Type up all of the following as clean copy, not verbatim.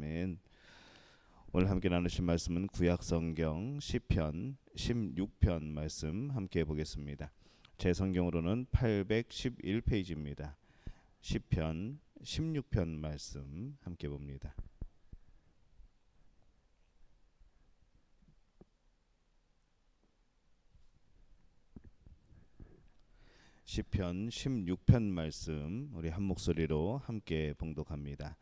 아멘. 오늘 함께 나누신 말씀은 구약성경 시편 16편 말씀 함께 보겠습니다. 제 성경으로는 811페이지입니다. 시편 16편 말씀 함께 봅니다. 시편 16편 말씀 우리 한 목소리로 함께 봉독합니다.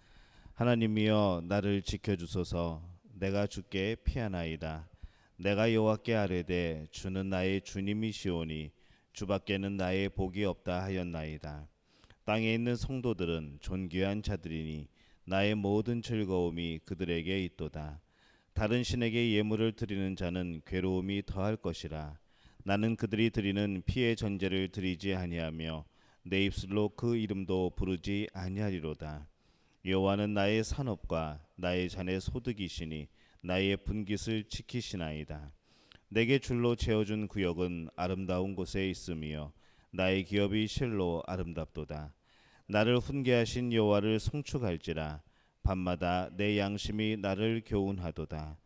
하나님이여 나를 지켜주소서. 내가 주께 피하나이다. 내가 여호와께 아뢰되 주는 나의 주님이시오니 주밖에는 나의 복이 없다 하였나이다. 땅에 있는 성도들은 존귀한 자들이니 나의 모든 즐거움이 그들에게 있도다. 다른 신에게 예물을 드리는 자는 괴로움이 더할 것이라. 나는 그들이 드리는 피의 전제를 드리지 아니하며 내 입술로 그 이름도 부르지 아니하리로다. 여호와는 나의 산업과 나의 잔의 소득이시니 나의 분깃을 지키시나이다. 내게 줄로 채워준 구역은 아름다운 곳에 있으며 나의 기업이 실로 아름답도다. 나를 훈계하신 여호와를 송축할지라. 밤마다 내 양심이 나를 교훈하도다.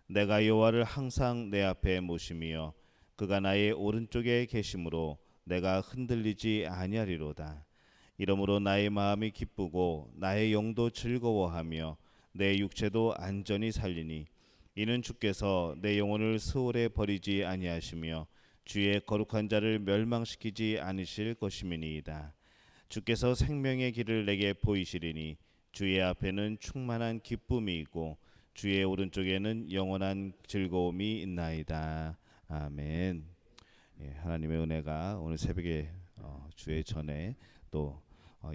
내가 여호와를 항상 내 앞에 모시며 그가 나의 오른쪽에 계심으로 내가 흔들리지 아니하리로다. 이러므로 나의 마음이 기쁘고 나의 영도 즐거워하며 내 육체도 안전히 살리니 이는 주께서 내 영혼을 스올에 버리지 아니하시며 주의 거룩한 자를 멸망시키지 않으실 것임이니이다. 주께서 생명의 길을 내게 보이시리니 주의 앞에는 충만한 기쁨이 있고 주의 오른쪽에는 영원한 즐거움이 있나이다. 아멘. 하나님의 은혜가 오늘 새벽에 주의 전에 또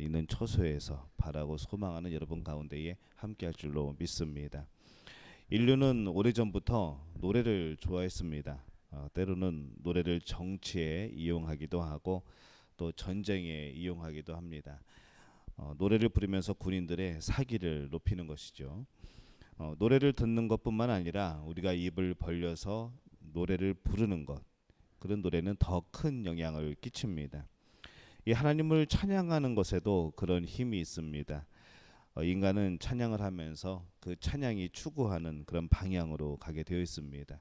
있는 처소에서 바라고 소망하는 여러분 가운데에 함께할 줄로 믿습니다. 인류는 오래전부터 노래를 좋아했습니다. 때로는 노래를 정치에 이용하기도 하고 또 전쟁에 이용하기도 합니다. 노래를 부르면서 군인들의 사기를 높이는 것이죠. 노래를 듣는 것뿐만 아니라 우리가 입을 벌려서 노래를 부르는 것, 그런 노래는 더 큰 영향을 끼칩니다. 이 하나님을 찬양하는 것에도 그런 힘이 있습니다. 인간은 찬양을 하면서 그 찬양이 추구하는 그런 방향으로 가게 되어 있습니다.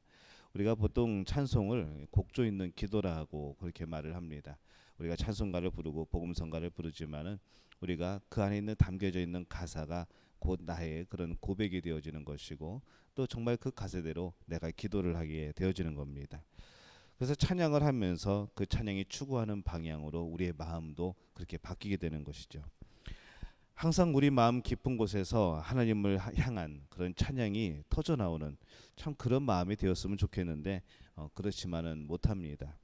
우리가 보통 찬송을 곡조 있는 기도라고 그렇게 말을 합니다. 우리가 찬송가를 부르고 복음성가를 부르지만은 우리가 그 안에 있는 담겨져 있는 가사가 곧 나의 그런 고백이 되어지는 것이고 또 정말 그 가사대로 내가 기도를 하게 되어지는 겁니다. 그래서 찬양을 하면서 그 찬양이 추구하는 방향으로 우리의 마음도 그렇게 바뀌게 되는 것이죠. 항상 우리 마음 깊은 곳에서 하나님을 향한 그런 찬양이 터져 나오는 참 그런 마음이 되었으면 좋겠는데 그렇지만은 못합니다.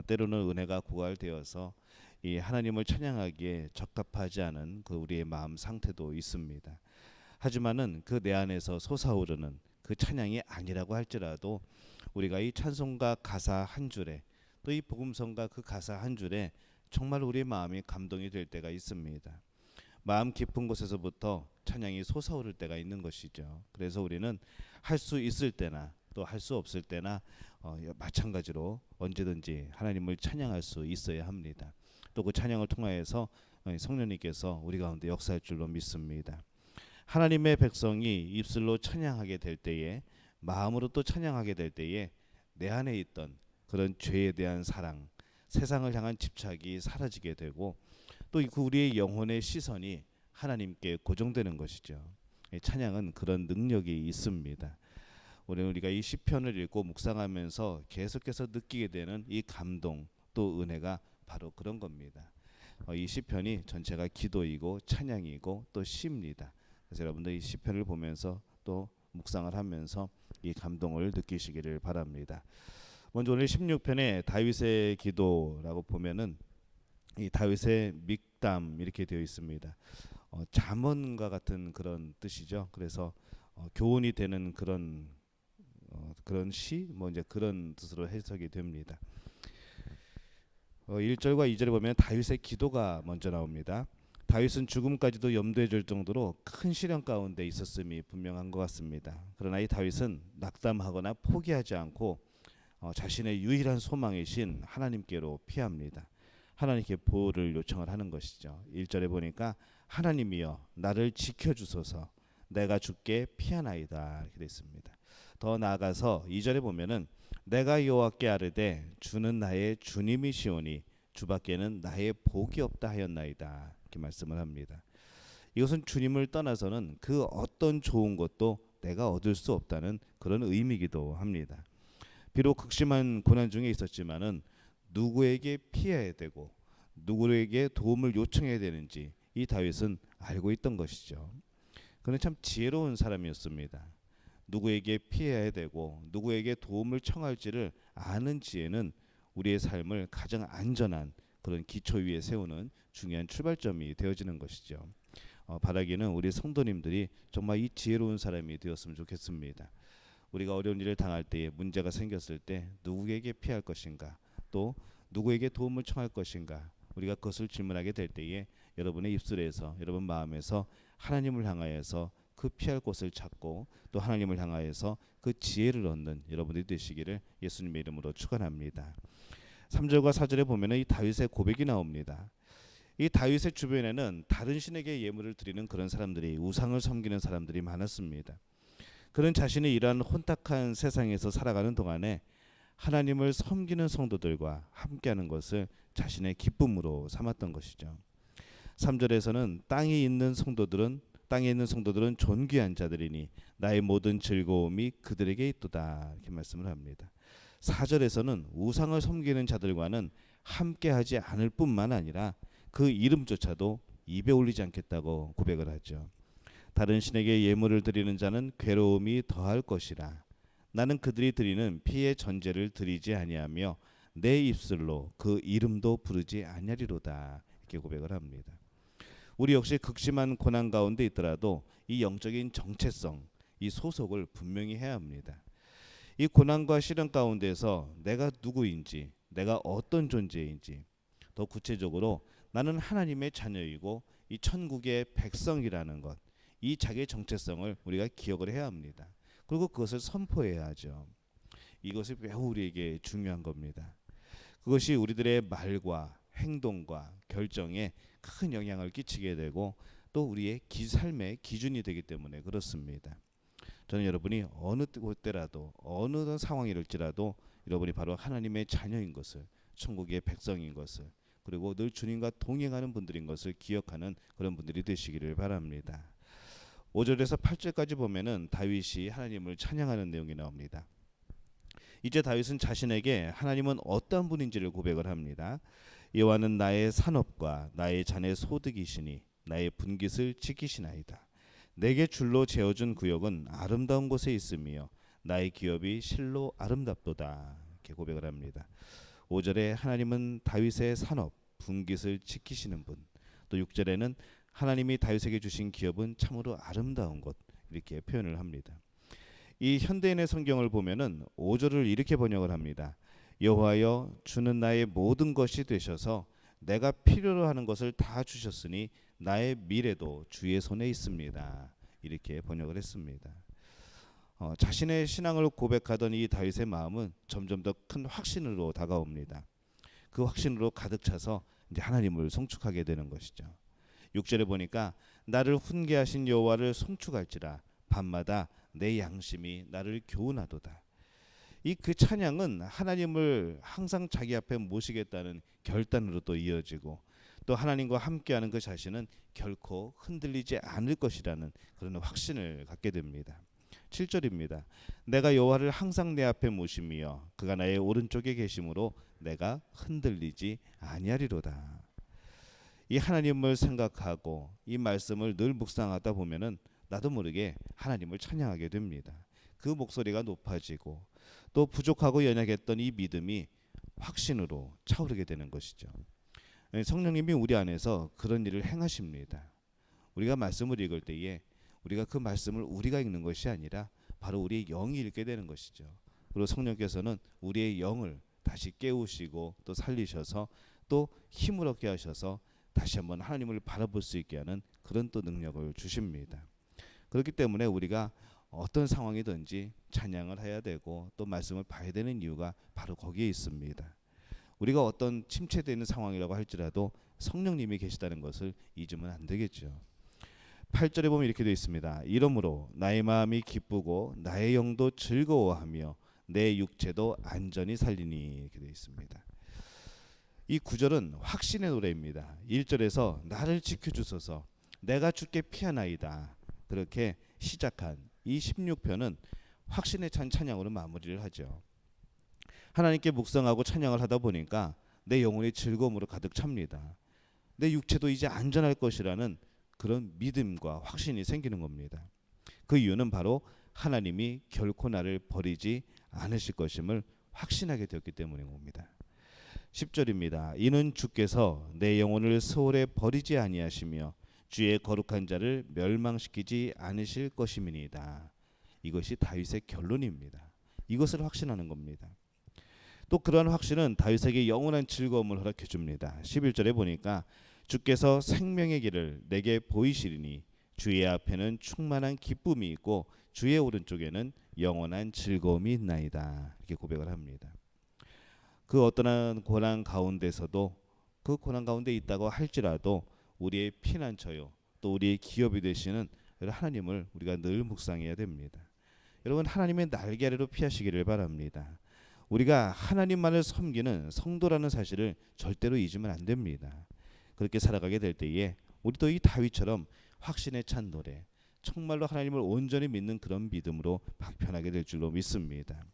때로는 은혜가 고갈되어서 이 하나님을 찬양하기에 적합하지 않은 그 우리의 마음 상태도 있습니다. 하지만은 그 내 안에서 솟아오르는 그 찬양이 아니라고 할지라도 우리가 이 찬송가 가사 한 줄에 또 이 복음성가 그 가사 한 줄에 정말 우리의 마음이 감동이 될 때가 있습니다. 마음 깊은 곳에서부터 찬양이 솟아오를 때가 있는 것이죠. 그래서 우리는 할 수 있을 때나 또 할 수 없을 때나 마찬가지로 언제든지 하나님을 찬양할 수 있어야 합니다. 또 그 찬양을 통하여서 성령님께서 우리 가운데 역사할 줄로 믿습니다. 하나님의 백성이 입술로 찬양하게 될 때에 마음으로 또 찬양하게 될 때에 내 안에 있던 그런 죄에 대한 사랑, 세상을 향한 집착이 사라지게 되고 또 우리의 영혼의 시선이 하나님께 고정되는 것이죠. 찬양은 그런 능력이 있습니다. 우리가 이 시편을 읽고 묵상하면서 계속해서 느끼게 되는 이 감동 또 은혜가 바로 그런 겁니다. 이 시편이 전체가 기도이고 찬양이고 또 시입니다. 그래서 여러분들 이 시편을 보면서 또 묵상을 하면서 이 감동을 느끼시기를 바랍니다. 먼저 오늘 16편의 다윗의 기도라고 보면은 이 다윗의 믹담 이렇게 되어 있습니다. 잠언과 같은 그런 뜻이죠. 그래서 교훈이 되는 그런 시, 이제 그런 뜻으로 해석이 됩니다. 1절과 2절에 보면 다윗의 기도가 먼저 나옵니다. 다윗은 죽음까지도 염두에 줄 정도로 큰 시련 가운데 있었음이 분명한 것 같습니다. 그러나 이 다윗은 낙담하거나 포기하지 않고 자신의 유일한 소망이신 하나님께로 피합니다. 하나님께 보호를 요청을 하는 것이죠. 1절에 보니까 하나님이여 나를 지켜주소서. 내가 주께 피하나이다 이렇게 되어 있습니다. 더 나아가서 2절에 보면은 내가 여호와께 아뢰되 주는 나의 주님이시오니 주밖에는 나의 복이 없다 하였나이다 이렇게 말씀을 합니다. 이것은 주님을 떠나서는 그 어떤 좋은 것도 내가 얻을 수 없다는 그런 의미이기도 합니다. 비록 극심한 고난 중에 있었지만은 누구에게 피해야 되고 누구에게 도움을 요청해야 되는지 이 다윗은 알고 있던 것이죠. 그는 참 지혜로운 사람이었습니다. 누구에게 피해야 되고 누구에게 도움을 청할지를 아는 지혜는 우리의 삶을 가장 안전한 그런 기초 위에 세우는 중요한 출발점이 되어지는 것이죠. 바라기는 우리 성도님들이 정말 이 지혜로운 사람이 되었으면 좋겠습니다. 우리가 어려운 일을 당할 때에 문제가 생겼을 때 누구에게 피할 것인가 또 누구에게 도움을 청할 것인가 우리가 그것을 질문하게 될 때에 여러분의 입술에서 여러분 마음에서 하나님을 향하여서 그 피할 곳을 찾고 또 하나님을 향하여서 그 지혜를 얻는 여러분들이 되시기를 예수님의 이름으로 축원합니다. 3절과 4절에 보면은 이 다윗의 고백이 나옵니다. 이 다윗의 주변에는 다른 신에게 예물을 드리는 그런 사람들이 우상을 섬기는 사람들이 많았습니다. 그는 자신이 이러한 혼탁한 세상에서 살아가는 동안에 하나님을 섬기는 성도들과 함께하는 것을 자신의 기쁨으로 삼았던 것이죠. 3절에서는 땅에 있는 성도들은 존귀한 자들이니 나의 모든 즐거움이 그들에게 있도다 이렇게 말씀을 합니다. 4절에서는 우상을 섬기는 자들과는 함께하지 않을 뿐만 아니라 그 이름조차도 입에 올리지 않겠다고 고백을 하죠. 다른 신에게 예물을 드리는 자는 괴로움이 더할 것이라. 나는 그들이 드리는 피의 전제를 드리지 아니하며 내 입술로 그 이름도 부르지 아니하리로다 이렇게 고백을 합니다. 우리 역시 극심한 고난 가운데 있더라도 이 영적인 정체성, 이 소속을 분명히 해야 합니다. 이 고난과 시련 가운데서 내가 누구인지, 내가 어떤 존재인지, 더 구체적으로 나는 하나님의 자녀이고 이 천국의 백성이라는 것, 이 자기의 정체성을 우리가 기억을 해야 합니다. 그리고 그것을 선포해야 하죠. 이것이 매우 우리에게 중요한 겁니다. 그것이 우리들의 말과 행동과 결정에 큰 영향을 끼치게 되고 또 우리의 삶의 기준이 되기 때문에 그렇습니다. 저는 여러분이 어느 때라도 어느 상황일지라도 여러분이 바로 하나님의 자녀인 것을, 천국의 백성인 것을, 그리고 늘 주님과 동행하는 분들인 것을 기억하는 그런 분들이 되시기를 바랍니다. 5절에서 8절까지 보면은 다윗이 하나님을 찬양하는 내용이 나옵니다. 이제 다윗은 자신에게 하나님은 어떤 분인지를 고백을 합니다. 여호와는 나의 산업과 나의 잔의 소득이시니 나의 분깃을 지키시나이다. 내게 줄로 재어준 구역은 아름다운 곳에 있으며 나의 기업이 실로 아름답도다 이렇게 고백을 합니다. 5절에 하나님은 다윗의 산업, 분깃을 지키시는 분, 또 6절에는 하나님이 다윗에게 주신 기업은 참으로 아름다운 것 이렇게 표현을 합니다. 이 현대인의 성경을 보면은 5절을 이렇게 번역을 합니다. 여호와여 주는 나의 모든 것이 되셔서 내가 필요로 하는 것을 다 주셨으니 나의 미래도 주의 손에 있습니다. 이렇게 번역을 했습니다. 자신의 신앙을 고백하던 이 다윗의 마음은 점점 더 큰 확신으로 다가옵니다. 그 확신으로 가득 차서 이제 하나님을 송축하게 되는 것이죠. 6절에 보니까 나를 훈계하신 여호와를 송축할지라 밤마다 내 양심이 나를 교훈하도다. 이 그 찬양은 하나님을 항상 자기 앞에 모시겠다는 결단으로 또 이어지고 또 하나님과 함께하는 그 자신은 결코 흔들리지 않을 것이라는 그런 확신을 갖게 됩니다. 7절입니다. 내가 여호와를 항상 내 앞에 모시며 그가 나의 오른쪽에 계심으로 내가 흔들리지 아니하리로다. 이 하나님을 생각하고 이 말씀을 늘 묵상하다 보면은 나도 모르게 하나님을 찬양하게 됩니다. 그 목소리가 높아지고 또 부족하고 연약했던 이 믿음이 확신으로 차오르게 되는 것이죠. 성령님이 우리 안에서 그런 일을 행하십니다. 우리가 말씀을 읽을 때에 우리가 그 말씀을 우리가 읽는 것이 아니라 바로 우리의 영이 읽게 되는 것이죠. 그리고 성령께서는 우리의 영을 다시 깨우시고 또 살리셔서 또 힘을 얻게 하셔서 다시 한번 하나님을 바라볼 수 있게 하는 그런 또 능력을 주십니다. 그렇기 때문에 우리가 어떤 상황이든지 찬양을 해야 되고 또 말씀을 봐야 되는 이유가 바로 거기에 있습니다. 우리가 어떤 침체되는 상황이라고 할지라도 성령님이 계시다는 것을 잊으면 안 되겠죠. 8절에 보면 이렇게 되어 있습니다. 이러므로 나의 마음이 기쁘고 나의 영도 즐거워하며 내 육체도 안전히 살리니, 이렇게 되어 있습니다. 이 구절은 확신의 노래입니다. 1절에서 나를 지켜주소서 내가 주께 피하나이다, 그렇게 시작한 이 16편은 확신의 찬양으로 마무리를 하죠. 하나님께 묵상하고 찬양을 하다 보니까 내 영혼이 즐거움으로 가득 찹니다. 내 육체도 이제 안전할 것이라는 그런 믿음과 확신이 생기는 겁니다. 그 이유는 바로 하나님이 결코 나를 버리지 않으실 것임을 확신하게 되었기 때문인 겁니다. 10절입니다. 이는 주께서 내 영혼을 스올에 버리지 아니하시며 주의 거룩한 자를 멸망시키지 않으실 것임이니이다. 이것이 다윗의 결론입니다. 이것을 확신하는 겁니다. 또 그러한 확신은 다윗에게 영원한 즐거움을 허락해 줍니다. 11절에 보니까 주께서 생명의 길을 내게 보이시리니 주의 앞에는 충만한 기쁨이 있고 주의 오른쪽에는 영원한 즐거움이 있나이다, 이렇게 고백을 합니다. 그 어떠한 고난 가운데서도, 그 고난 가운데 있다고 할지라도 우리의 피난처요 또 우리의 기업이 되시는 하나님을 우리가 늘 묵상해야 됩니다. 여러분, 하나님의 날개 아래로 피하시기를 바랍니다. 우리가 하나님만을 섬기는 성도라는 사실을 절대로 잊으면 안 됩니다. 그렇게 살아가게 될 때에 우리도 이 다윗처럼 확신에 찬 노래, 정말로 하나님을 온전히 믿는 그런 믿음으로 박편하게 될 줄로 믿습니다.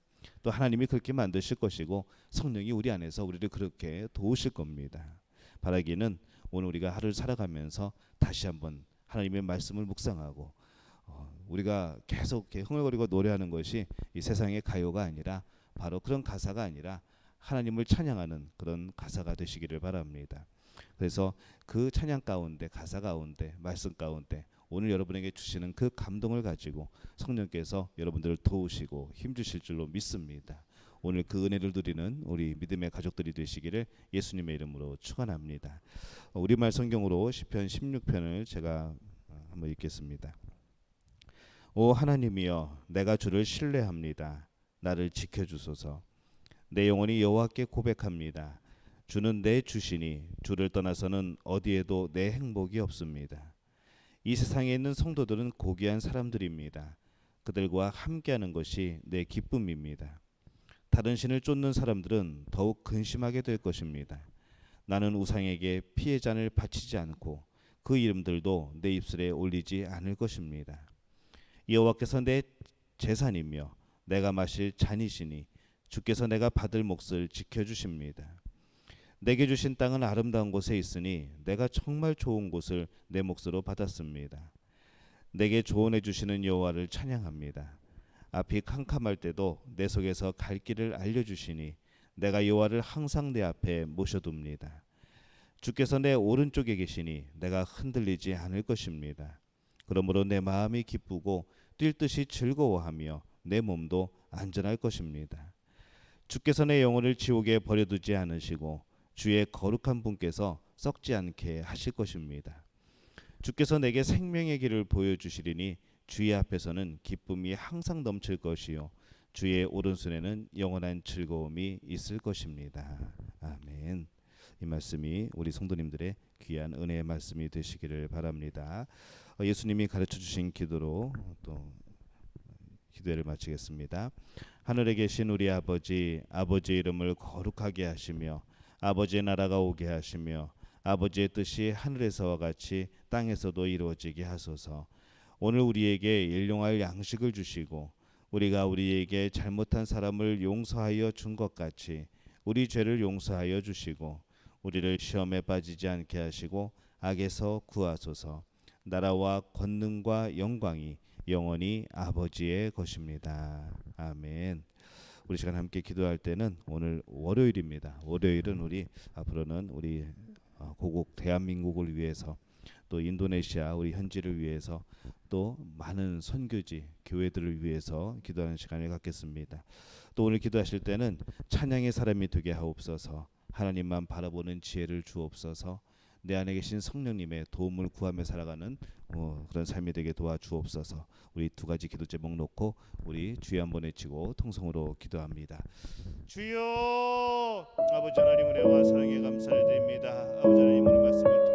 또 하나님이 그렇게 만드실 것이고 성령이 우리 안에서 우리를 그렇게 도우실 겁니다. 바라기는 오늘 우리가 하루를 살아가면서 다시 한번 하나님의 말씀을 묵상하고 우리가 계속 이렇게 흥얼거리고 노래하는 것이 이 세상의 가요가 아니라, 바로 그런 가사가 아니라 하나님을 찬양하는 그런 가사가 되시기를 바랍니다. 그래서 그 찬양 가운데, 가사 가운데, 말씀 가운데 오늘 여러분에게 주시는 그 감동을 가지고 성령께서 여러분들을 도우시고 힘주실 줄로 믿습니다. 오늘 그 은혜를 누리는 우리 믿음의 가족들이 되시기를 예수님의 이름으로 축원합니다. 우리말 성경으로 시편 16편을 제가 한번 읽겠습니다. 오 하나님이여, 내가 주를 신뢰합니다. 나를 지켜주소서. 내 영혼이 여호와께 고백합니다. 주는 내 주시니 주를 떠나서는 어디에도 내 행복이 없습니다. 이 세상에 있는 성도들은 고귀한 사람들입니다. 그들과 함께하는 것이 내 기쁨입니다. 다른 신을 쫓는 사람들은 더욱 근심하게 될 것입니다. 나는 우상에게 피의 잔을 바치지 않고 그 이름들도 내 입술에 올리지 않을 것입니다. 여호와께서 내 재산이며 내가 마실 잔이시니 주께서 내가 받을 몫을 지켜주십니다. 내게 주신 땅은 아름다운 곳에 있으니 내가 정말 좋은 곳을 내 몫으로 받았습니다. 내게 조언해 주시는 여호와를 찬양합니다. 앞이 캄캄할 때도 내 속에서 갈 길을 알려주시니 내가 여호와를 항상 내 앞에 모셔둡니다. 주께서 내 오른쪽에 계시니 내가 흔들리지 않을 것입니다. 그러므로 내 마음이 기쁘고 뛸 듯이 즐거워하며 내 몸도 안전할 것입니다. 주께서 내 영혼을 지옥에 버려두지 않으시고 주의 거룩한 분께서 썩지 않게 하실 것입니다. 주께서 내게 생명의 길을 보여주시리니 주의 앞에서는 기쁨이 항상 넘칠 것이요 주의 오른손에는 영원한 즐거움이 있을 것입니다. 아멘. 이 말씀이 우리 성도님들의 귀한 은혜의 말씀이 되시기를 바랍니다. 예수님이 가르쳐 주신 기도로 또 기도를 마치겠습니다. 하늘에 계신 우리 아버지, 아버지의 이름을 거룩하게 하시며 아버지의 나라가 오게 하시며 아버지의 뜻이 하늘에서와 같이 땅에서도 이루어지게 하소서. 오늘 우리에게 일용할 양식을 주시고 우리가 우리에게 잘못한 사람을 용서하여 준 것 같이 우리 죄를 용서하여 주시고 우리를 시험에 빠지지 않게 하시고 악에서 구하소서. 나라와 권능과 영광이 영원히 아버지의 것입니다. 아멘. 우리 시간 함께 기도할 때는 오늘 월요일입니다. 월요일은 우리 앞으로는 우리 고국 대한민국을 위해서 또 인도네시아 우리 현지를 위해서 또 많은 선교지 교회들을 위해서 기도하는 시간을 갖겠습니다. 또 오늘 기도하실 때는 찬양의 사람이 되게 하옵소서. 하나님만 바라보는 지혜를 주옵소서. 내 안에 계신 성령님의 도움을 구하며 살아가는 그런 삶이 되게 도와주옵소서. 우리 두 가지 기도 제목 놓고 우리 주여 한번 외치고 통성으로 기도합니다. 주여, 아버지 하나님 은혜와 사랑에 감사를 드립니다. 아버지 하나님 오늘 말씀을